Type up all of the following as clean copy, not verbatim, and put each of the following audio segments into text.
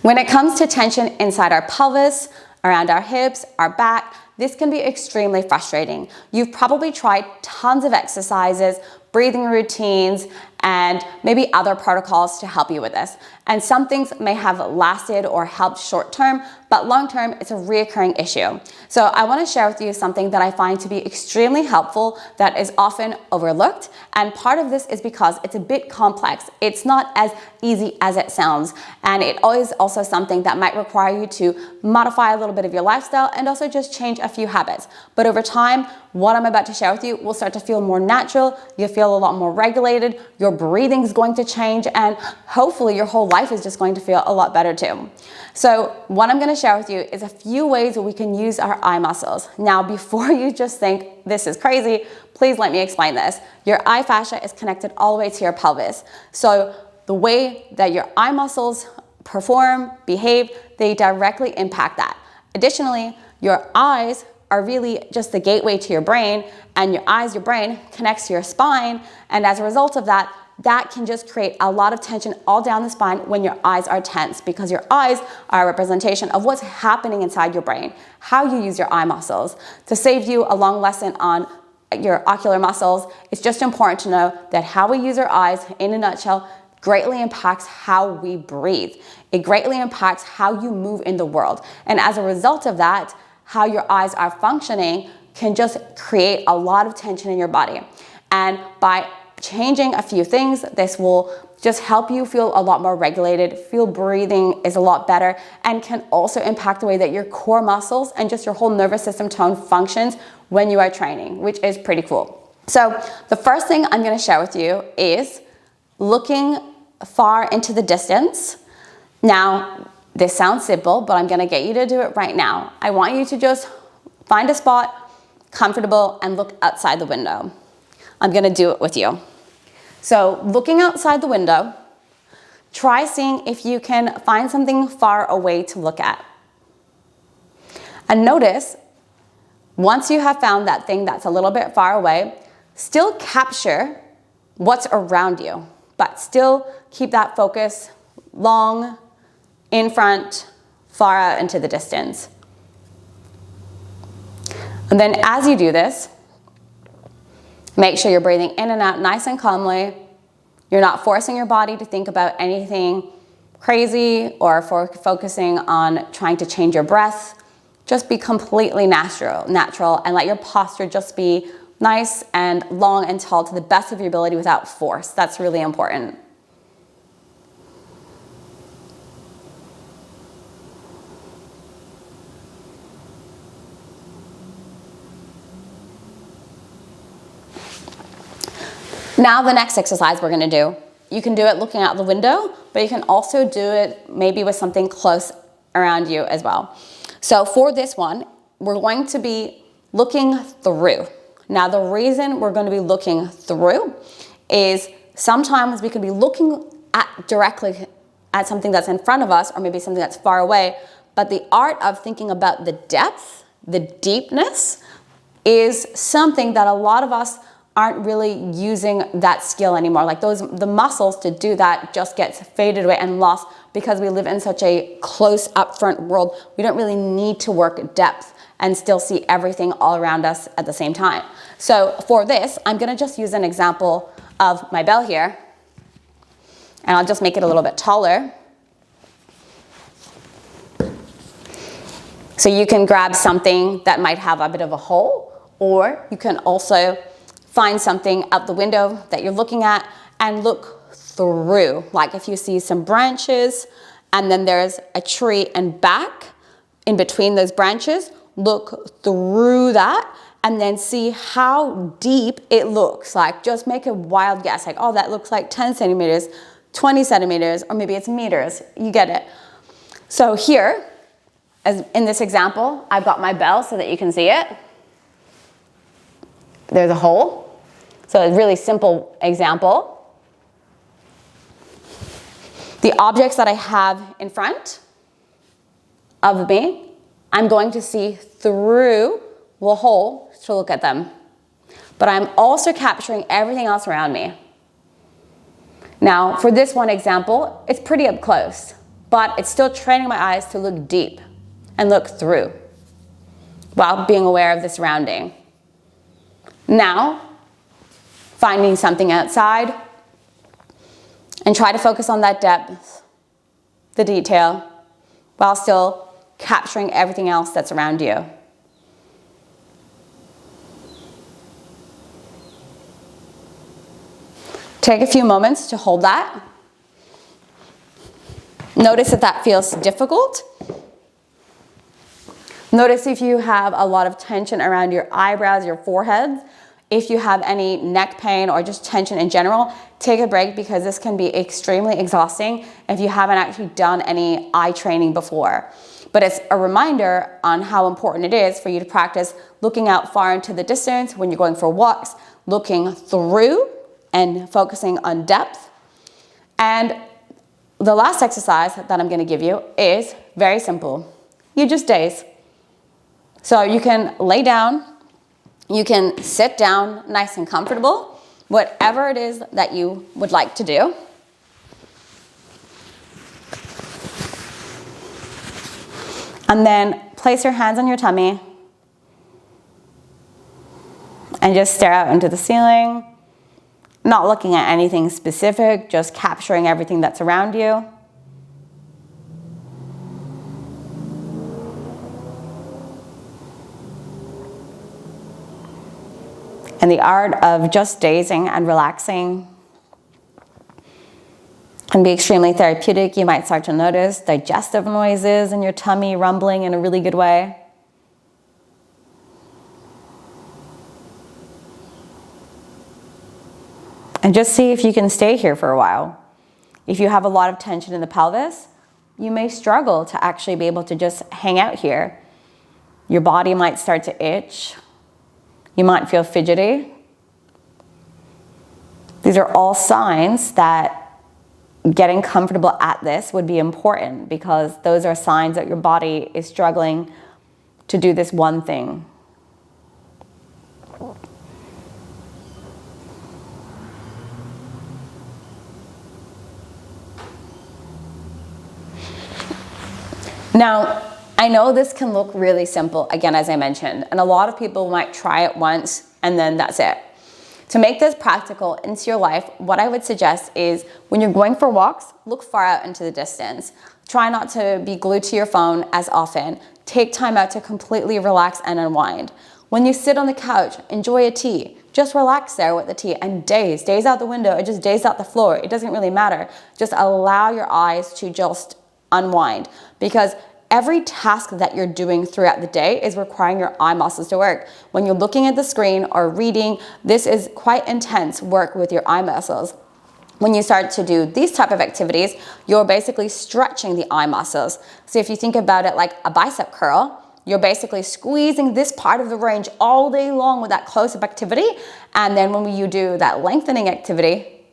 When it comes to tension inside our pelvis, around our hips, our back, this can be extremely frustrating. You've probably tried tons of exercises, breathing routines, and maybe other protocols to help you with this. And some things may have lasted or helped short term, but long term, it's a reoccurring issue. So I want to share with you something that I find to be extremely helpful that is often overlooked. And part of this is because it's a bit complex. It's not as easy as it sounds. And it is also something that might require you to modify a little bit of your lifestyle and also just change a few habits. But over time, what I'm about to share with you will start to feel more natural. You'll feel a lot more regulated. Your breathing is going to change, and hopefully your whole life is just going to feel a lot better too. So what I'm going to share with you is a few ways that we can use our eye muscles. Now, before you just think this is crazy, please let me explain this. Your eye fascia is connected all the way to your pelvis. So the way that your eye muscles perform, behave, they directly impact that. Additionally, your eyes are really just the gateway to your brain, and your brain connects to your spine. And as a result of that, that can just create a lot of tension all down the spine when your eyes are tense, because your eyes are a representation of what's happening inside your brain, how you use your eye muscles. To save you a long lesson on your ocular muscles, it's just important to know that how we use our eyes, in a nutshell, greatly impacts how we breathe. It greatly impacts how you move in the world. And as a result of that, how your eyes are functioning can just create a lot of tension in your body. And by changing a few things, this will just help you feel a lot more regulated, feel breathing is a lot better, and can also impact the way that your core muscles and just your whole nervous system tone functions when you are training, which is pretty cool. So the first thing I'm going to share with you is looking far into the distance. Now, this sounds simple, but I'm going to get you to do it right now. I want you to just find a spot, comfortable, and look outside the window. I'm going to do it with you. So looking outside the window, try seeing if you can find something far away to look at. And notice, once you have found that thing that's a little bit far away, still capture what's around you, but still keep that focus long, in front, far out into the distance. And then as you do this, make sure you're breathing in and out nice and calmly. You're not forcing your body to think about anything crazy or focusing on trying to change your breath. Just be completely natural, and let your posture just be nice and long and tall to the best of your ability without force. That's really important. Now the next exercise we're going to do, you can do it looking out the window, but you can also do it maybe with something close around you as well. So for this one, we're going to be looking through. Now the reason we're going to be looking through is sometimes we can be looking directly at something that's in front of us, or maybe something that's far away, but the art of thinking about the depth, the deepness, is something that a lot of us aren't really using that skill anymore. Like the muscles to do that just gets faded away and lost because we live in such a close upfront world. We don't really need to work depth and still see everything all around us at the same time. So for this, I'm gonna just use an example of my bell here, and I'll just make it a little bit taller. So you can grab something that might have a bit of a hole, or you can also find something out the window that you're looking at and look through. Like if you see some branches and then there's a tree and back in between those branches, look through that and then see how deep it looks. Like just make a wild guess, like, oh, that looks like 10 centimeters, 20 centimeters, or maybe it's meters. You get it. So here, as in this example, I've got my bell so that you can see it. There's a hole. So a really simple example. The objects that I have in front of me, I'm going to see through the hole to look at them. But I'm also capturing everything else around me. Now, for this one example, it's pretty up close, but it's still training my eyes to look deep and look through while being aware of the surrounding. Now, finding something outside and try to focus on that depth, the detail, while still capturing everything else that's around you. Take a few moments to hold that. Notice if that feels difficult. Notice if you have a lot of tension around your eyebrows, your forehead. If you have any neck pain or just tension in general, take a break, because this can be extremely exhausting if you haven't actually done any eye training before. But it's a reminder on how important it is for you to practice looking out far into the distance when you're going for walks, looking through and focusing on depth. And the last exercise that I'm going to give you is very simple. You just daze. So you can lay down, you can sit down nice and comfortable, whatever it is that you would like to do. And then place your hands on your tummy and just stare out into the ceiling. Not looking at anything specific, just capturing everything that's around you. And the art of just dazing and relaxing can be extremely therapeutic. You might start to notice digestive noises in your tummy rumbling in a really good way. And just see if you can stay here for a while. If you have a lot of tension in the pelvis, you may struggle to actually be able to just hang out here. Your body might start to itch. You might feel fidgety. These are all signs that getting comfortable at this would be important, because those are signs that your body is struggling to do this one thing. Now, I know this can look really simple, again, as I mentioned, and a lot of people might try it once and then that's it. To make this practical into your life, what I would suggest is when you're going for walks, look far out into the distance. Try not to be glued to your phone as often. Take time out to completely relax and unwind. When you sit on the couch, enjoy a tea. Just relax there with the tea and daze. Daze out the window or just daze out the floor. It doesn't really matter. Just allow your eyes to just unwind, because every task that you're doing throughout the day is requiring your eye muscles to work. When you're looking at the screen or reading, this is quite intense work with your eye muscles. When you start to do these type of activities, you're basically stretching the eye muscles. So if you think about it like a bicep curl, you're basically squeezing this part of the range all day long with that close-up activity. And then when you do that lengthening activity,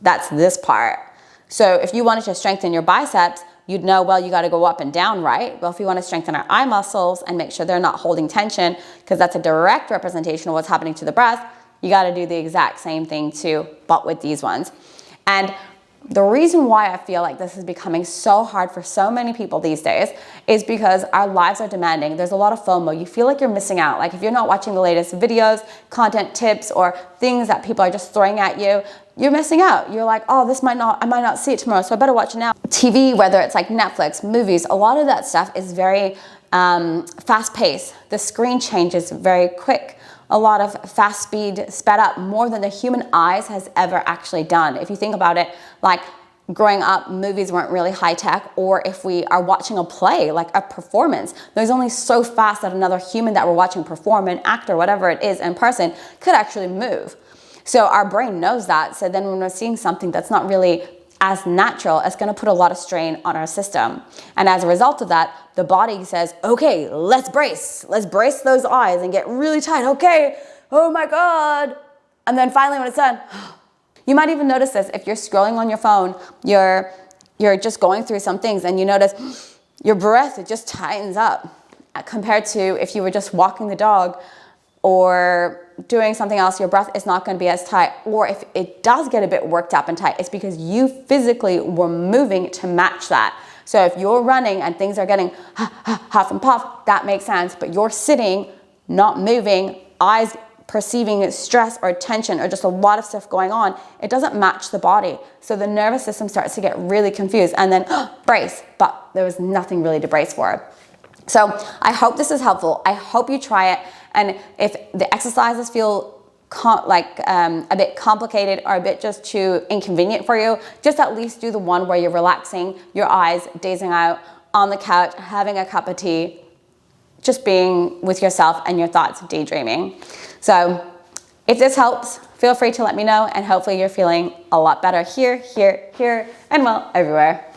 that's this part. So if you wanted to strengthen your biceps, you'd know, well, you got to go up and down, right? Well, if you want to strengthen our eye muscles and make sure they're not holding tension, because that's a direct representation of what's happening to the breath, you got to do the exact same thing too, but with these ones. And the reason why I feel like this is becoming so hard for so many people these days is because our lives are demanding. There's a lot of FOMO. You feel like you're missing out. Like if you're not watching the latest videos, content tips, or things that people are just throwing at you, you're missing out. You're like, oh, I might not see it tomorrow, so I better watch it now. TV, whether it's like Netflix, movies, a lot of that stuff is very fast paced. The screen changes very quick. A lot of fast speed, sped up, more than the human eyes has ever actually done. If you think about it, like growing up, movies weren't really high tech, or if we are watching a play, like a performance, there's only so fast that another human that we're watching perform, an actor, whatever it is in person, could actually move. So our brain knows that. So then when we're seeing something that's not really as natural, it's going to put a lot of strain on our system. And as a result of that, the body says, okay, let's brace those eyes and get really tight. Okay, oh my God. And then finally when it's done, you might even notice this if you're scrolling on your phone, you're just going through some things and you notice your breath, it just tightens up compared to if you were just walking the dog or doing something else, your breath is not going to be as tight. Or if it does get a bit worked up and tight, it's because you physically were moving to match that. So if you're running and things are getting huff and puff, that makes sense. But you're sitting, not moving, eyes perceiving stress or tension or just a lot of stuff going on, it doesn't match the body. So the nervous system starts to get really confused and then brace, but there was nothing really to brace for. So I hope this is helpful. I hope you try it. And if the exercises feel a bit complicated or a bit just too inconvenient for you, just at least do the one where you're relaxing your eyes, dazing out on the couch, having a cup of tea, just being with yourself and your thoughts, daydreaming. So if this helps, feel free to let me know, and hopefully you're feeling a lot better here, and well, everywhere.